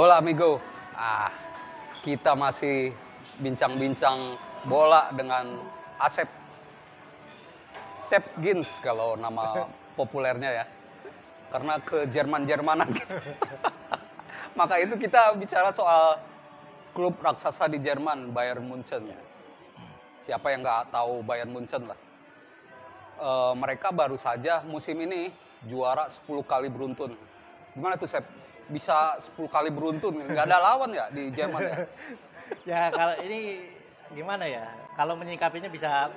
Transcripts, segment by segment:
Hola amigo. Kita masih bincang-bincang bola dengan Asep Sepsgins kalau nama populernya ya. Karena ke Jerman-Jermanan gitu. Maka itu kita bicara soal klub raksasa di Jerman, Bayern Munchen. Siapa yang nggak tahu Bayern Munchen lah. Mereka baru saja musim ini juara 10 kali beruntun. Gimana tuh Sep? Bisa 10 kali beruntun, nggak ada lawan ya di Jerman ya? Ya kalau ini gimana ya, kalau menyikapinya bisa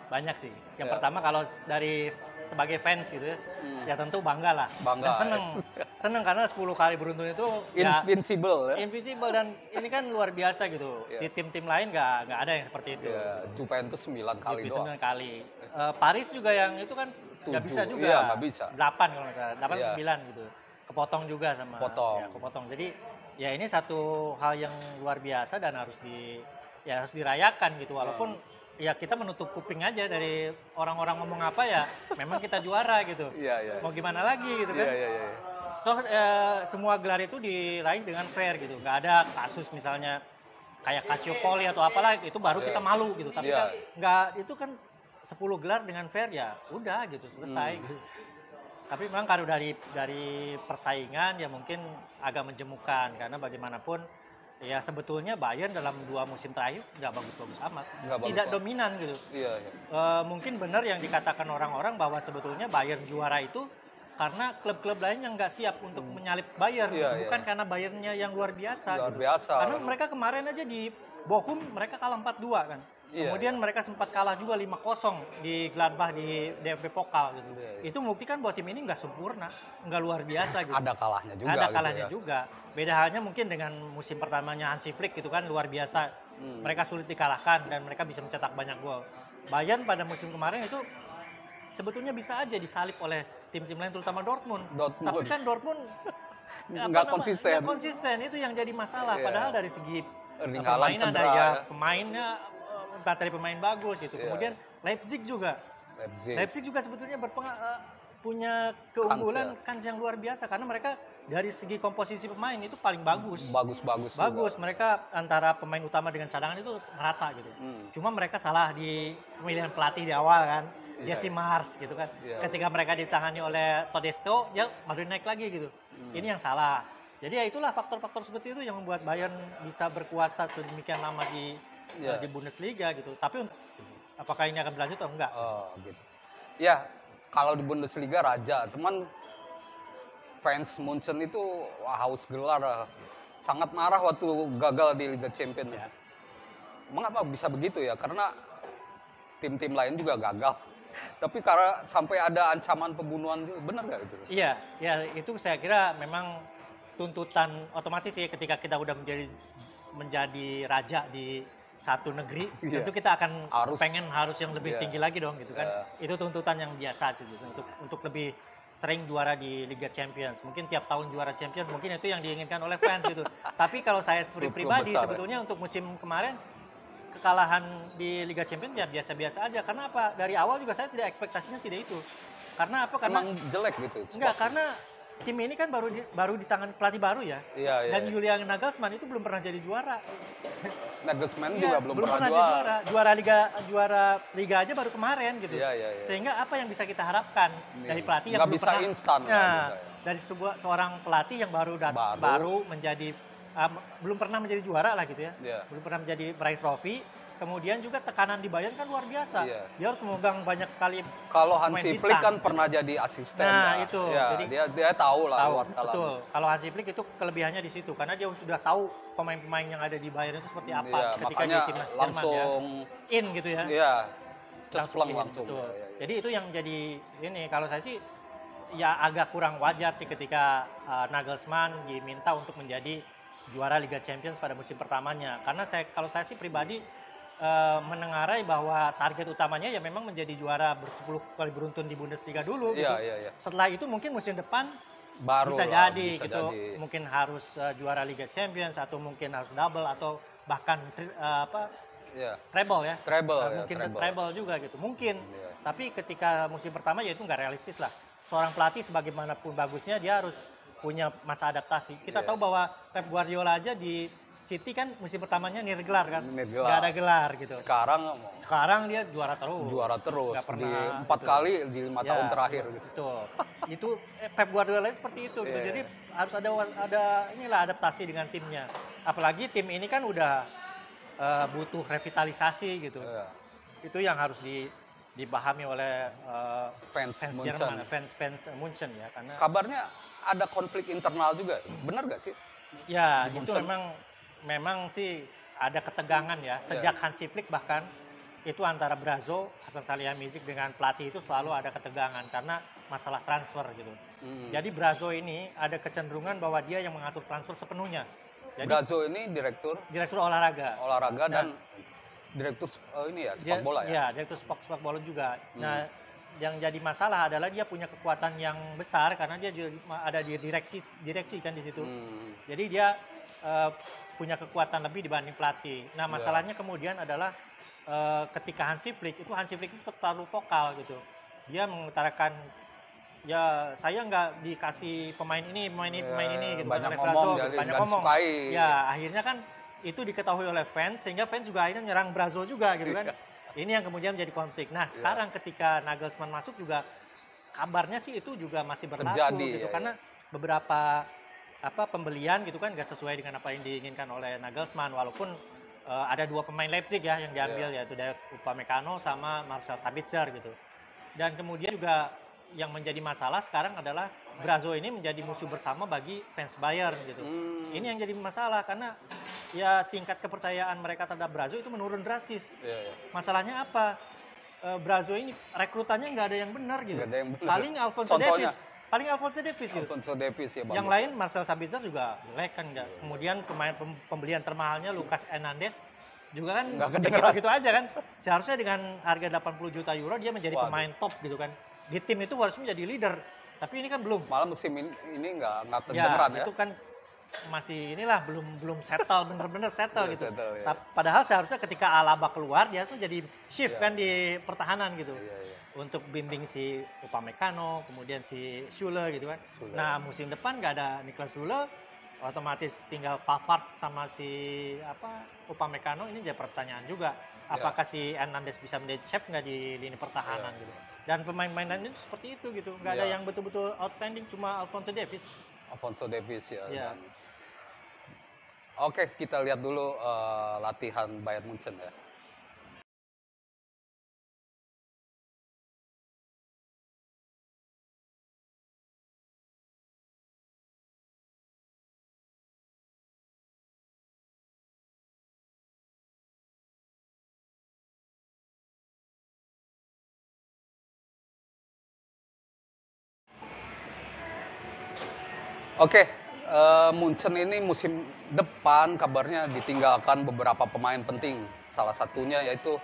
banyak sih. Yang pertama kalau dari sebagai fans gitu ya tentu bangga lah. Bangga, dan seneng karena 10 kali beruntun itu invincible ya? Invincible, dan ini kan luar biasa gitu. Di tim-tim lain nggak ada yang seperti itu. Juventus 9 kali doang. 9 kali. Paris juga yang itu kan nggak bisa juga. Iya, nggak bisa. 8 kalau nggak salah, 8 9 gitu. Kepotong juga sama. Ya, kepotong. Jadi ya ini satu hal yang luar biasa dan harus dirayakan gitu. Walaupun ya kita menutup kuping aja dari orang-orang ngomong apa ya. Memang kita juara gitu. Iya. Mau gimana lagi gitu kan? Iya. Toh semua gelar itu diraih dengan fair gitu. Nggak ada kasus misalnya kayak Calciopoli atau apalah, itu baru kita malu gitu. Tapi kan nggak, itu kan 10 gelar dengan fair ya udah gitu, selesai gitu. Tapi memang kalau dari persaingan ya mungkin agak menjemukan, karena bagaimanapun ya sebetulnya Bayern dalam 2 musim terakhir nggak bagus-bagus amat, tidak dominan gitu. Iya. Mungkin benar yang dikatakan orang-orang bahwa sebetulnya Bayern juara itu karena klub-klub lain yang nggak siap untuk menyalip Bayern, bukan karena Bayernnya yang luar biasa. Karena mereka kemarin aja di Bochum mereka kalah 4-2 kan. Kemudian mereka sempat kalah juga 5-0 di Gladbach di DFB Pokal gitu. Itu membuktikan bahwa tim ini nggak sempurna, nggak luar biasa gitu. Ada kalahnya juga. Ada kalahnya juga. Beda halnya mungkin dengan musim pertamanya Hansi Flick gitu kan, luar biasa. Mereka sulit dikalahkan dan mereka bisa mencetak banyak gol. Bayern pada musim kemarin itu sebetulnya bisa aja disalip oleh tim-tim lain, terutama Dortmund. Tapi kan Dortmund nggak konsisten. Itu yang jadi masalah. Padahal dari segi permainan ada pemainnya, dari pemain bagus gitu. Kemudian Leipzig juga sebetulnya punya keunggulan kans yang luar biasa, karena mereka dari segi komposisi pemain itu paling bagus. Bagus. Mereka antara pemain utama dengan cadangan itu merata gitu. Cuma mereka salah di pemilihan pelatih di awal kan. Jesse Marsch gitu kan. Ketika mereka ditangani oleh Todesco, ya baru naik lagi gitu. Ini yang salah. Jadi ya itulah faktor-faktor seperti itu yang membuat Bayern bisa berkuasa sedemikian lama di Bundesliga gitu. Tapi apakah ini akan berlanjut atau enggak? Gitu. Ya, kalau di Bundesliga raja, teman fans Munchen itu haus gelar, sangat marah waktu gagal di Liga Champions. Mengapa bisa begitu ya? Karena tim-tim lain juga gagal. Tapi karena sampai ada ancaman pembunuhan, benar nggak itu? Iya, ya itu saya kira memang tuntutan otomatis ya, ketika kita udah menjadi raja di satu negeri, tentu kita akan harus yang lebih tinggi lagi dong gitu kan. Itu tuntutan yang biasa sih untuk lebih sering juara di Liga Champions. Mungkin tiap tahun juara Champions, mungkin itu yang diinginkan oleh fans gitu. Tapi kalau saya pribadi sebetulnya untuk musim kemarin kekalahan di Liga Champions ya biasa-biasa aja. Karena apa? Dari awal juga saya tidak ekspektasinya tidak itu. Karena apa? Karena emang jelek gitu. Enggak, karena tim ini kan baru di tangan pelatih baru ya. Dan Julian Nagelsmann itu belum pernah jadi juara. Nagelsmann juga belum pernah juara. Juara liga aja baru kemarin gitu. Sehingga apa yang bisa kita harapkan dari pelatih yang belum pernah instan. Dari seorang pelatih yang baru menjadi belum pernah menjadi juara lah gitu ya. Belum pernah meraih trofi. Kemudian juga tekanan di Bayern kan luar biasa. Dia harus memegang banyak sekali. Kalau Hansi Flick kan pernah jadi asisten. Itu. Jadi dia tahu lah. Betul. Kalau Hansi Flick itu kelebihannya di situ, karena dia sudah tahu pemain-pemain yang ada di Bayern itu seperti apa. Ketika dia timnas Jerman langsung in gitu ya. Langsung. Jadi itu yang jadi ini, kalau saya sih ya agak kurang wajar sih ketika Nagelsmann diminta untuk menjadi juara Liga Champions pada musim pertamanya. Karena kalau saya sih pribadi menengarai bahwa target utamanya ya memang menjadi juara 10 kali beruntun di Bundesliga dulu gitu. Setelah itu mungkin musim depan bisa jadi gitu. Mungkin harus juara Liga Champions, atau mungkin harus double, atau bahkan treble ya. Mungkin treble juga gitu. Mungkin. Tapi ketika musim pertama ya itu nggak realistis lah. Seorang pelatih sebagaimanapun bagusnya dia harus punya masa adaptasi. Kita tahu bahwa Pep Guardiola aja di City kan musim pertamanya nggak gelar kan, nggak ada gelar gitu. Sekarang dia juara terus. Nggak pernah, di 4 kali di 5 tahun terakhir gitu. Betul. Itu Pep Guardiola seperti itu gitu. Jadi harus ada inilah adaptasi dengan timnya. Apalagi tim ini kan udah butuh revitalisasi gitu. Itu yang harus dipahami oleh fans Jerman, fans Munchen ya, karena kabarnya ada konflik internal juga. Benar gak sih? Ya, itu memang sih ada ketegangan ya. Sejak Hansi Flick bahkan itu antara Brazzo, Hasan Salihamidzic dengan pelatih itu selalu ada ketegangan karena masalah transfer gitu. Jadi Brazzo ini ada kecenderungan bahwa dia yang mengatur transfer sepenuhnya. Jadi, Brazzo ini direktur olahraga. Dan direktur ini ya, sepak bola ya? Iya, direktur sepak bola juga. Nah, yang jadi masalah adalah dia punya kekuatan yang besar karena dia juga ada di direksi kan di situ. Jadi dia punya kekuatan lebih dibanding pelatih. Nah, masalahnya kemudian adalah ketika Hansi Flick itu terlalu vokal gitu. Dia mengutarakan ya saya nggak dikasih pemain ini gitu. Banyak ngomong, banyak ngomong. Ya, akhirnya kan itu diketahui oleh fans sehingga fans juga akhirnya nyerang Brazzo juga gitu kan. Ini yang kemudian menjadi konflik. Nah, sekarang ketika Nagelsmann masuk juga kabarnya sih itu juga masih berlaku gitu karena beberapa pembelian gitu kan nggak sesuai dengan apa yang diinginkan oleh Nagelsmann, walaupun ada 2 pemain Leipzig ya yang diambil yaitu Dayot Upamecano sama Marcel Sabitzer gitu. Dan kemudian juga yang menjadi masalah sekarang adalah Brazzo ini menjadi musuh bersama bagi fans Bayern gitu. Ini yang jadi masalah karena ya tingkat kepercayaan mereka terhadap Brazzo itu menurun drastis. Masalahnya apa? Brazzo ini rekrutannya nggak ada yang benar gitu. Paling Alphonso Davies gitu. Ya, yang lain Marcel Sabitzer juga jelek kan enggak. Kemudian pembelian termahalnya Lucas Hernandez juga kan gitu aja kan. Seharusnya dengan harga 80 juta euro dia menjadi pemain top gitu kan. Di tim itu harus menjadi leader. Tapi ini kan belum. Malah musim ini nggak kedengeran ya. Itu kan masih belum settle, bener-bener settle gitu. Padahal seharusnya ketika Alaba keluar dia tuh jadi shift kan di pertahanan gitu. Untuk bimbing si Upamecano, kemudian si Süle gitu kan. Nah, musim depan nggak ada Niklas Süle, otomatis tinggal Pavard sama si Upamecano, ini jadi pertanyaan juga. Apakah si Hernandez bisa menjadi chef nggak di lini pertahanan gitu. Dan pemain-pemain lain itu seperti itu gitu. Nggak ada yang betul-betul outstanding, cuma Alphonso Davies ya. Oke, kita lihat dulu latihan Bayern Munchen ya. Oke, Munchen ini musim depan kabarnya ditinggalkan beberapa pemain penting. Salah satunya yaitu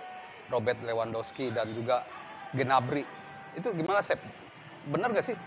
Robert Lewandowski dan juga Gnabry. Itu gimana, Sep? Benar gak sih?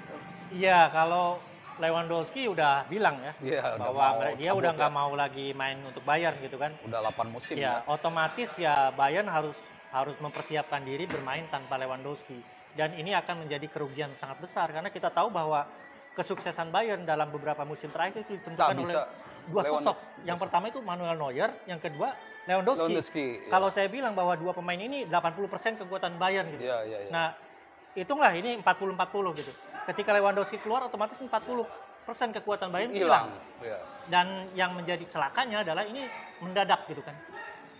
Iya, kalau Lewandowski udah bilang ya, bahwa dia udah nggak mau lagi main untuk Bayern gitu kan. Udah 8 musim ya. Otomatis ya Bayern harus mempersiapkan diri bermain tanpa Lewandowski. Dan ini akan menjadi kerugian sangat besar karena kita tahu bahwa kesuksesan Bayern dalam beberapa musim terakhir itu ditentukan oleh 2 sosok. Yang pertama itu Manuel Neuer, yang kedua Lewandowski. Kalau saya bilang bahwa 2 pemain ini 80% kekuatan Bayern gitu. Nah, hitunglah ini 40-40 gitu. Ketika Lewandowski keluar otomatis 40% kekuatan Bayern hilang. Dan yang menjadi celakanya adalah ini mendadak gitu kan.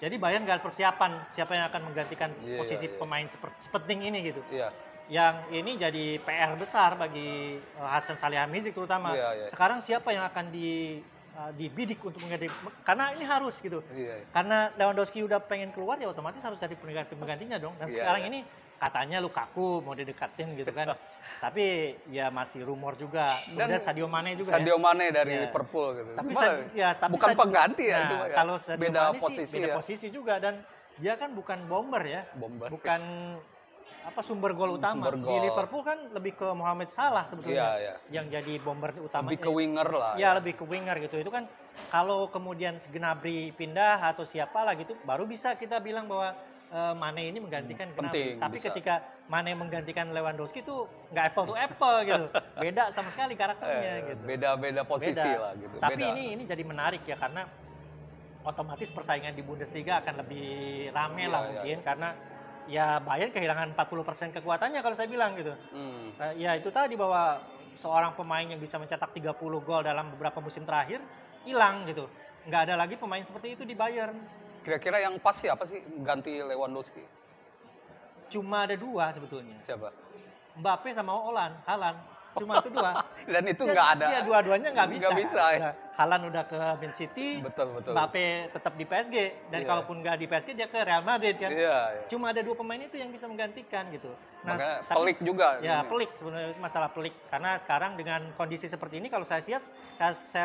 Jadi Bayern nggak ada persiapan siapa yang akan menggantikan posisi pemain sepenting ini gitu. Yang ini jadi PR besar bagi Hasan Salihamidzic terutama. Sekarang siapa yang akan dibidik untuk mengganti, karena ini harus gitu. Karena Lewandowski udah pengen keluar ya otomatis harus jadi penggantinya dong. Dan sekarang ini katanya Lukaku mau didekatin gitu kan. Tapi ya masih rumor juga. Kemudian Sadio Mane juga. Sadio Mane dari Liverpool gitu. Tapi bukan pengganti ya itu. Kalau beda posisi juga, dan dia kan bukan bomber ya. Bukan sumber gol utama. Di Liverpool kan lebih ke Mohamed Salah sebetulnya. Yang jadi bomber utama. Lebih ke winger lah. Lebih ke winger gitu. Itu kan kalau kemudian Gnabry pindah atau siapa lah gitu, baru bisa kita bilang bahwa Mane ini menggantikan Gnabry. Tapi ketika Mane menggantikan Lewandowski itu nggak apple to apple gitu. Beda sama sekali karakternya gitu. Beda posisi Beda. lah gitu. Tapi beda. ini jadi menarik ya karena otomatis persaingan di Bundesliga akan lebih rame lah mungkin karena ya Bayern kehilangan 40% kekuatannya kalau saya bilang gitu. Ya itu tadi bahwa seorang pemain yang bisa mencetak 30 gol dalam beberapa musim terakhir hilang gitu. Nggak ada lagi pemain seperti itu di Bayern. Kira-kira yang pas siapa sih ganti Lewandowski? Cuma ada dua sebetulnya. Siapa? Mbappe sama Haaland. Cuma itu dua. Dan itu nggak ada. Iya, dua-duanya nggak bisa. Nggak bisa ya. Haaland udah ke Man City. Betul. Mbappe tetap di PSG. Dan kalaupun nggak di PSG, dia ke Real Madrid kan. Iya. Cuma ada dua pemain itu yang bisa menggantikan gitu. Nah, makanya pelik juga. Ya, pelik sebenarnya masalah pelik. Karena sekarang dengan kondisi seperti ini, kalau saya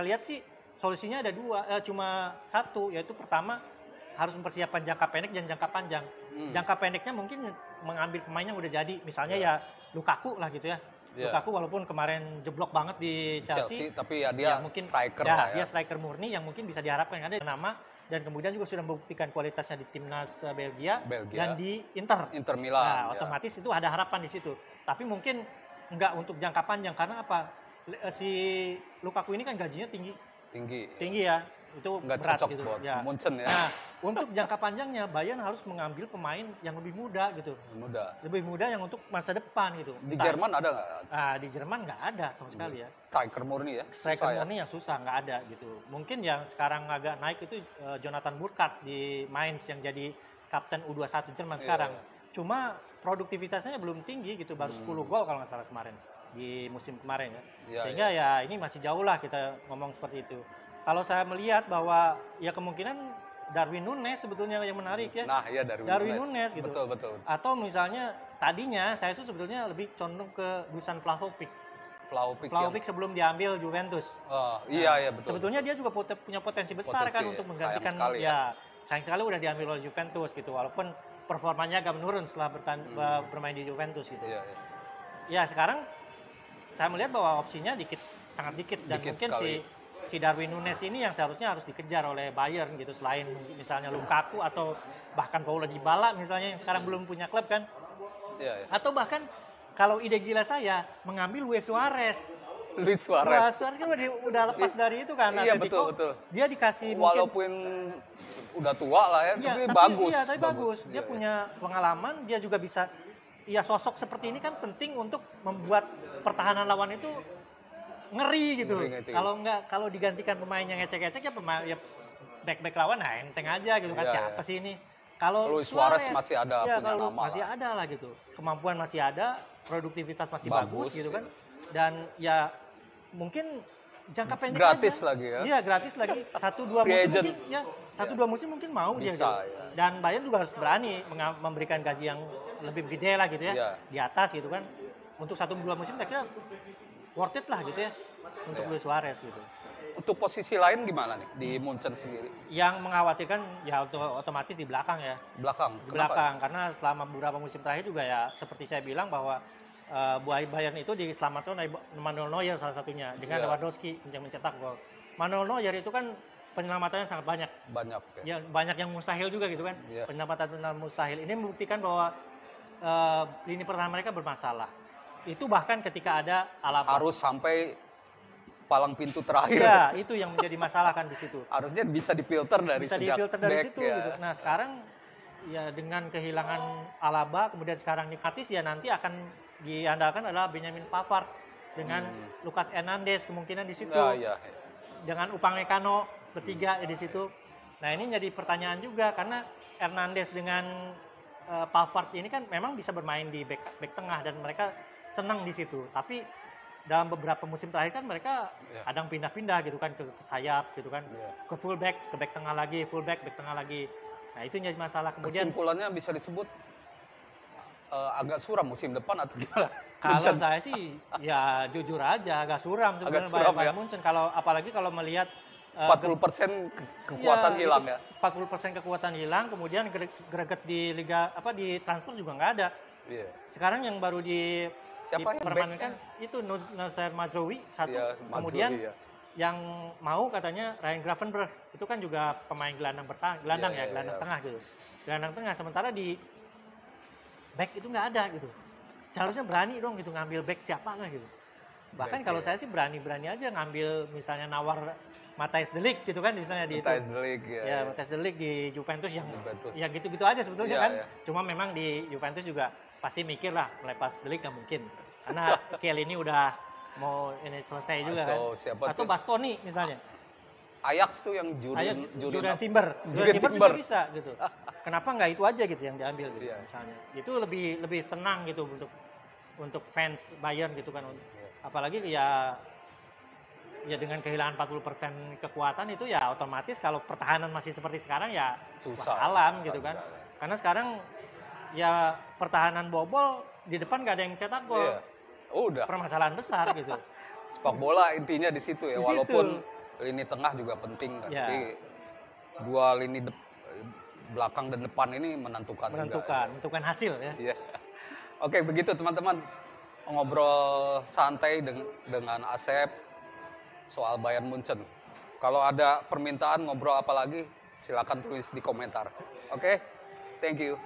lihat sih solusinya ada dua. Cuma satu, yaitu pertama harus mempersiapkan jangka pendek dan jangka panjang. Jangka pendeknya mungkin mengambil pemain yang udah jadi. Misalnya ya Lukaku lah gitu ya. Lukaku walaupun kemarin jeblok banget di Chelsea tapi ya dia mungkin striker ya, dia striker murni yang mungkin bisa diharapkan ada nama dan kemudian juga sudah membuktikan kualitasnya di timnas Belgia dan di Inter Milan. Nah, otomatis itu ada harapan di situ. Tapi mungkin nggak untuk jangka panjang karena apa? Si Lukaku ini kan gajinya tinggi ya. Itu nggak berat cocok gitu buat ya. Munchen ya. Nah, untuk jangka panjangnya Bayern harus mengambil pemain yang lebih muda gitu. Lebih muda yang untuk masa depan gitu. Di Jerman ada nggak? Nah, di Jerman nggak ada sama sekali ya. Striker murni ya? Striker murni yang susah, nggak ada gitu. Mungkin yang sekarang agak naik itu Jonathan Burkhardt di Mainz yang jadi kapten U21 Jerman sekarang. Cuma produktivitasnya belum tinggi gitu, baru 10 gol kalau nggak salah kemarin di musim kemarin ya. Sehingga ya ini masih jauh lah kita ngomong seperti itu. Kalau saya melihat bahwa ya kemungkinan Darwin Núñez sebetulnya yang menarik ya. Nah, iya Darwin Núñez gitu. Betul. Atau misalnya tadinya saya itu sebetulnya lebih condong ke Dusan Vlahovic sebelum diambil Juventus. Iya betul. Sebetulnya dia juga punya potensi besar kan untuk menggantikan sayang sekali udah diambil oleh Juventus gitu. Walaupun performanya agak menurun setelah bermain di Juventus gitu. Iya. Ya sekarang saya melihat bahwa opsinya sangat dikit dan mungkin si Darwin Núñez ini yang seharusnya harus dikejar oleh Bayern gitu, selain misalnya Lukaku atau bahkan Paulo Dybala misalnya yang sekarang belum punya klub kan. Atau bahkan kalau ide gila saya mengambil Luis Suarez kan udah lepas dari itu kan. Iya betul. Dia dikasih walaupun udah tua lah ya, tapi bagus. Iya, tapi bagus. Dia punya pengalaman, dia juga bisa sosok seperti ini kan penting untuk membuat pertahanan lawan itu ngeri gitu. Kalau digantikan pemain yang ngecek-ngecek ya back lawan enteng aja gitu kan. Siapa sih ini? Kalau Luis Suarez masih ada punya nama masih ada lah gitu. Kemampuan masih ada, produktivitas masih bagus gitu kan. Dan ya mungkin jangka pendek gratis aja. Lagi ya. Iya, gratis lagi. 1-2 musim mungkin ya. 1-2 musim mungkin mau bisa, dia gitu. Dan Bayern juga harus berani memberikan gaji yang lebih gede lah gitu ya. Di atas gitu kan. Untuk 1-2 musim saya kira worth it lah gitu ya untuk Luis Suarez gitu. Untuk posisi lain gimana nih di Munchen sendiri? Yang mengkhawatirkan ya otomatis di belakang ya. Di belakang karena selama beberapa musim terakhir juga ya seperti saya bilang bahwa Bayern itu diselamatkan oleh Manuel Neuer salah satunya dengan Lewandowski yang mencetak gol. Manuel Neuer itu kan penyelamatannya sangat banyak. Ya banyak yang mustahil juga gitu kan. Penyelamatan mustahil ini membuktikan bahwa lini pertahanan mereka bermasalah. Itu bahkan ketika ada Alaba harus sampai palang pintu terakhir. Ya, itu yang menjadi masalah kan di situ. Harusnya bisa difilter dari situ gitu. Nah, sekarang ya dengan kehilangan Alaba kemudian sekarang Nikatis ya nanti akan diandalkan adalah Benjamin Pavard dengan Lucas Hernandez kemungkinan di situ. Dengan Upamecano bertiga di situ. Nah, ini jadi pertanyaan juga karena Hernandez dengan Pavard ini kan memang bisa bermain di back tengah dan mereka senang di situ. Tapi dalam beberapa musim terakhir kan mereka kadang pindah-pindah gitu kan ke sayap gitu kan. Ke fullback, ke back tengah lagi, fullback, back tengah lagi. Nah, itu jadi masalah. Kemudian kesimpulannya bisa disebut agak suram musim depan atau gimana? Kalau saya sih ya jujur aja agak suram sebenarnya Bayern Munchen. Apalagi kalau melihat 40% kekuatan hilang ya. 40% kekuatan hilang, kemudian greget di liga di transfer juga nggak ada. Sekarang yang baru dipermanenkan itu Nasser Mazraoui satu, kemudian yang mau katanya Ryan Gravenberch itu kan juga pemain gelandang tengah gitu. Gelandang tengah, sementara di back itu nggak ada gitu. seharusnya berani dong gitu ngambil back siapa lah gitu. Bahkan kalau saya sih berani-berani aja ngambil misalnya nawar Matthijs de Ligt gitu kan misalnya di Matthijs de Ligt ya Matthijs de Ligt di Juventus yang Juventus. ya gitu-gitu aja sebetulnya Iya, kan. iya. Cuma memang di Juventus juga pasti mikir lah melepas de Ligt nggak mungkin. Karena Kiel ini udah mau ini selesai juga kan. Atau Bastoni misalnya. Ajax tuh yang Jurien Timber. Jurien Timber Timber juga bisa gitu. Kenapa nggak itu aja gitu yang diambil gitu Iya. misalnya. Itu lebih tenang gitu untuk fans Bayern gitu kan. Apalagi ya dengan kehilangan 40% kekuatan itu ya otomatis kalau pertahanan masih seperti sekarang ya susah gitu kan. Susah. Karena sekarang ya pertahanan bobol di depan gak ada yang cetak gol. Iya. Udah. Permasalahan besar gitu. Sepak bola intinya di situ ya, Di walaupun situ. lini tengah juga penting kan. Ya. Tapi dua lini belakang dan depan ini menentukan juga. Menentukan hasil ya. Iya. Oke, begitu teman-teman. Ngobrol santai dengan Asep soal Bayern Munchen. Kalau ada permintaan ngobrol apa lagi, silakan tulis di komentar. Oke? Thank you.